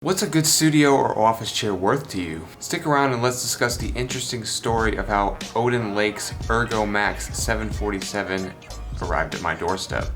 What's a good studio or office chair worth to you? Stick around and let's discuss the interesting story of how Odin Lake's Ergo Max 747 arrived at my doorstep.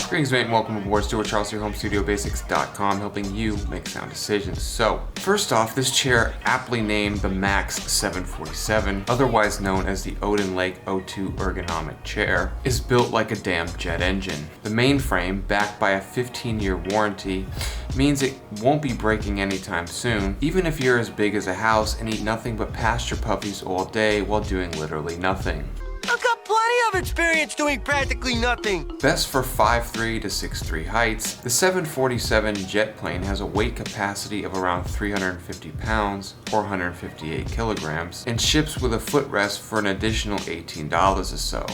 Greetings, mate, and welcome aboard. Stuart Charles here, HomeStudioBasics.com, helping you make sound decisions. So, first off, this chair, aptly named the Max 747, otherwise known as the Odin Lake O2 ergonomic chair, is built like a damn jet engine. The main frame, backed by a 15-year warranty, means it won't be breaking anytime soon, even if you're as big as a house and eat nothing but pasture puppies all day while doing literally nothing. I've got plenty of experience doing practically nothing. Best for 5'3" to 6'3" heights, the 747 jet plane has a weight capacity of around 350 pounds or 158 kilograms and ships with a footrest for an additional $18 or so.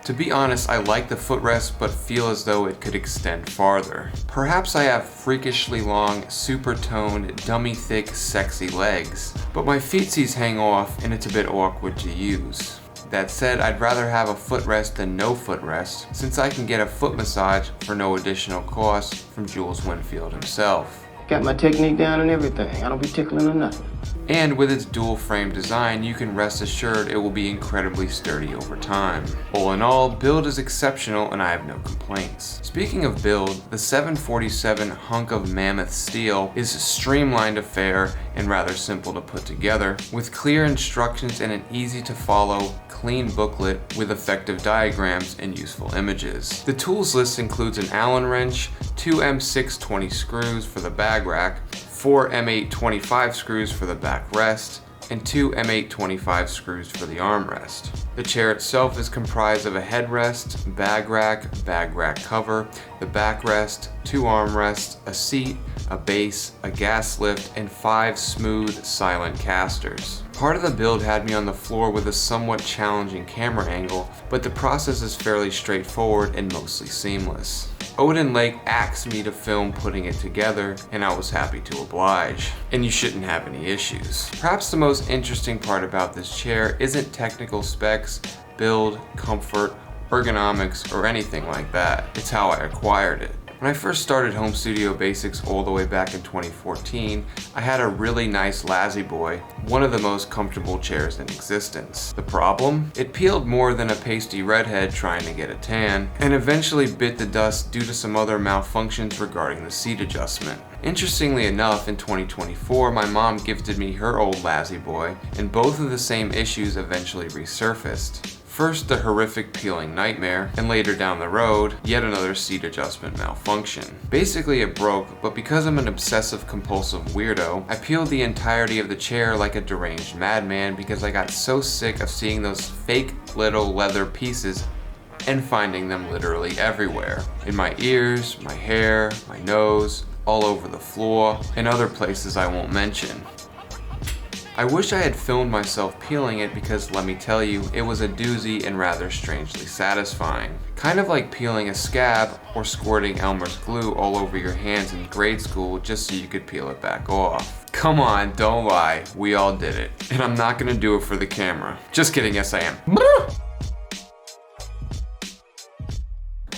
To be honest, I like the footrest but feel as though it could extend farther. Perhaps I have freakishly long, super toned, dummy thick, sexy legs, but my feetsies hang off and it's a bit awkward to use. That said, I'd rather have a footrest than no footrest, since I can get a foot massage for no additional cost from Jules Winfield himself. Got my technique down and everything. I don't be tickling or nothing. And with its dual frame design, you can rest assured it will be incredibly sturdy over time. All in all, build is exceptional and I have no complaints. Speaking of build, the 747 hunk of mammoth steel is a streamlined affair and rather simple to put together, with clear instructions and an easy to follow, clean booklet with effective diagrams and useful images. The tools list includes an Allen wrench, 2 M620 screws for the bag rack, 4 M825 screws for the backrest, and 2 M825 screws for the armrest. The chair itself is comprised of a headrest, bag rack cover, the backrest, 2 armrests, a seat, a base, a gas lift, and 5 smooth, silent casters. Part of the build had me on the floor with a somewhat challenging camera angle, but the process is fairly straightforward and mostly seamless. Odin Lake asked me to film putting it together, and I was happy to oblige. And you shouldn't have any issues. Perhaps the most interesting part about this chair isn't technical specs, build, comfort, ergonomics, or anything like that. It's how I acquired it. When I first started Home Studio Basics all the way back in 2014, I had a really nice La-Z-Boy, one of the most comfortable chairs in existence. The problem? It peeled more than a pasty redhead trying to get a tan, and eventually bit the dust due to some other malfunctions regarding the seat adjustment. Interestingly enough, in 2024, my mom gifted me her old La-Z-Boy, and both of the same issues eventually resurfaced. First, the horrific peeling nightmare, and later down the road, yet another seat adjustment malfunction. Basically it broke, but because I'm an obsessive compulsive weirdo, I peeled the entirety of the chair like a deranged madman because I got so sick of seeing those fake little leather pieces and finding them literally everywhere. In my ears, my hair, my nose, all over the floor, and other places I won't mention. I wish I had filmed myself peeling it because let me tell you, it was a doozy and rather strangely satisfying. Kind of like peeling a scab or squirting Elmer's glue all over your hands in grade school just so you could peel it back off. Come on, don't lie, we all did it. And I'm not gonna do it for the camera. Just kidding, yes I am.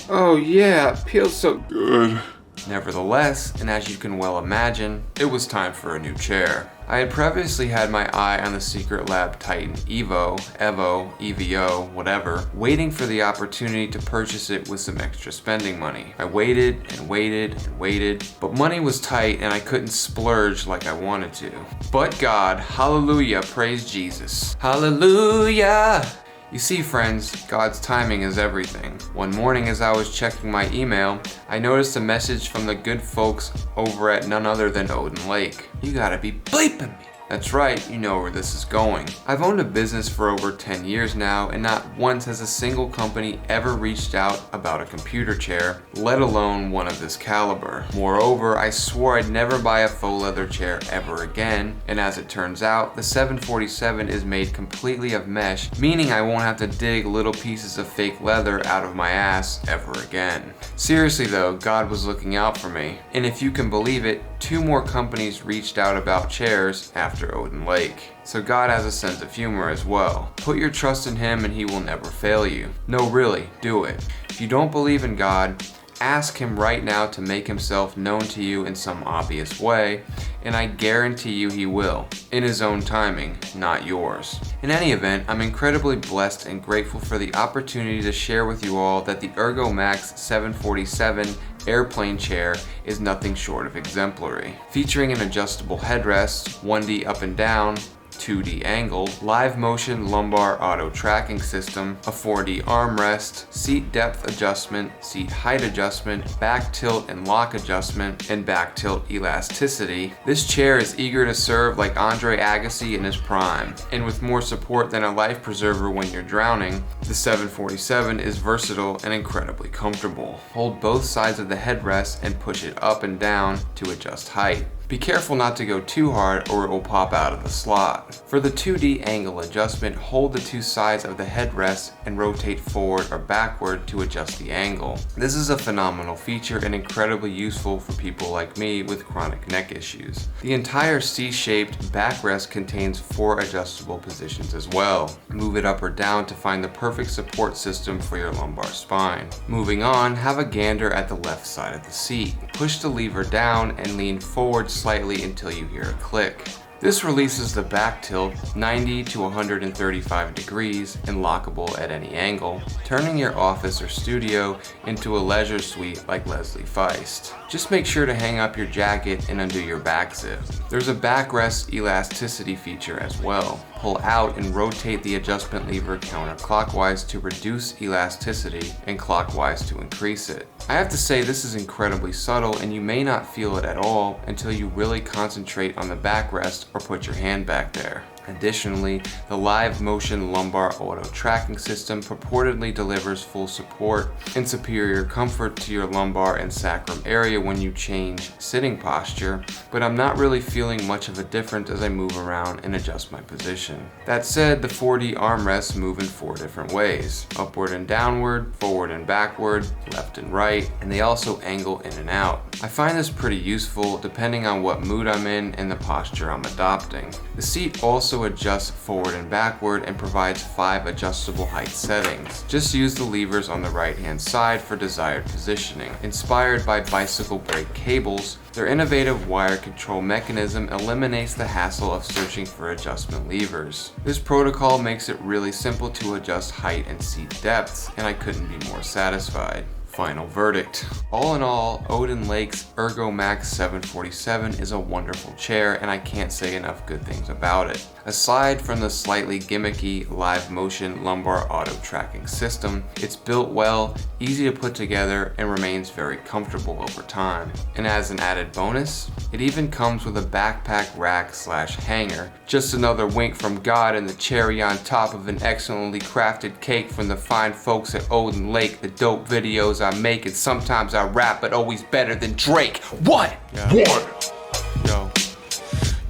Oh yeah, it peels so good. Nevertheless, and as you can well imagine, it was time for a new chair. I had previously had my eye on the Secret Lab Titan Evo, EVO, whatever, waiting for the opportunity to purchase it with some extra spending money. I waited and waited and waited, but money was tight and I couldn't splurge like I wanted to. But God, hallelujah, praise Jesus. Hallelujah! You see, friends, God's timing is everything. One morning as I was checking my email, I noticed a message from the good folks over at none other than Odin Lake. You gotta be bleeping me. That's right, you know where this is going. I've owned a business for over 10 years now, and not once has a single company ever reached out about a computer chair, let alone one of this caliber. Moreover, I swore I'd never buy a faux leather chair ever again, and as it turns out, the 747 is made completely of mesh, meaning I won't have to dig little pieces of fake leather out of my ass ever again. Seriously though, God was looking out for me, and if you can believe it, 2 more companies reached out about chairs after after Odin Lake. So God has a sense of humor as well. Put your trust in him and he will never fail you. No, really, do it. If you don't believe in God, ask him right now to make himself known to you in some obvious way, and I guarantee you he will, in his own timing, not yours. In any event, I'm incredibly blessed and grateful for the opportunity to share with you all that the Ergo Max 747 airplane chair is nothing short of exemplary. Featuring an adjustable headrest, 1D up and down, 2D angled, live motion lumbar auto tracking system, a 4D armrest, seat depth adjustment, seat height adjustment, back tilt and lock adjustment, and back tilt elasticity, this chair is eager to serve like Andre Agassi in his prime. And with more support than a life preserver when you're drowning, the 747 is versatile and incredibly comfortable. Hold both sides of the headrest and push it up and down to adjust height. Be careful not to go too hard or it will pop out of the slot. For the 2D angle adjustment, hold the two sides of the headrest and rotate forward or backward to adjust the angle. This is a phenomenal feature and incredibly useful for people like me with chronic neck issues. The entire C-shaped backrest contains 4 adjustable positions as well. Move it up or down to find the perfect support system for your lumbar spine. Moving on, have a gander at the left side of the seat. Push the lever down and lean forward slightly until you hear a click. This releases the back tilt 90 to 135 degrees and lockable at any angle, turning your office or studio into a leisure suite like Leslie Feist. Just make sure to hang up your jacket and undo your back zip. There's a backrest elasticity feature as well. Pull out and rotate the adjustment lever counterclockwise to reduce elasticity and clockwise to increase it. I have to say this is incredibly subtle and you may not feel it at all until you really concentrate on the backrest or put your hand back there. Additionally, the live motion lumbar auto tracking system purportedly delivers full support and superior comfort to your lumbar and sacrum area when you change sitting posture, but I'm not really feeling much of a difference as I move around and adjust my position. That said, the 4D armrests move in 4 different ways: upward and downward, forward and backward, left and right, and they also angle in and out. I find this pretty useful depending on what mood I'm in and the posture I'm adopting. The seat also adjusts forward and backward and provides 5 adjustable height settings. Just use the levers on the right hand side for desired positioning. Inspired by bicycle brake cables, their innovative wire control mechanism eliminates the hassle of searching for adjustment levers. This protocol makes it really simple to adjust height and seat depths, and I couldn't be more satisfied. Final verdict. All in all, Odin Lake's Ergo Max 747 is a wonderful chair and I can't say enough good things about it. Aside from the slightly gimmicky live motion lumbar auto tracking system, it's built well, easy to put together, and remains very comfortable over time. And as an added bonus, it even comes with a backpack rack / hanger. Just another wink from God and the cherry on top of an excellently crafted cake from the fine folks at Odin Lake. The dope videos I make, and sometimes I rap, but always better than Drake. What? Yeah. What?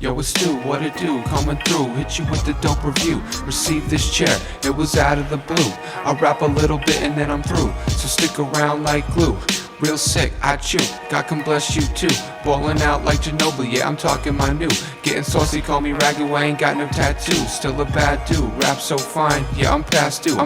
Yo, it's Stu, what it do? Coming through, hit you with the dope review. Receive this chair, it was out of the blue. I rap a little bit and then I'm through, so stick around like glue. Real sick, I chew, God can bless you too. Ballin' out like Ginobili, yeah, I'm talking my new. Getting saucy, call me ragged, I ain't got no tattoos. Still a bad dude, rap so fine, yeah, I'm past due.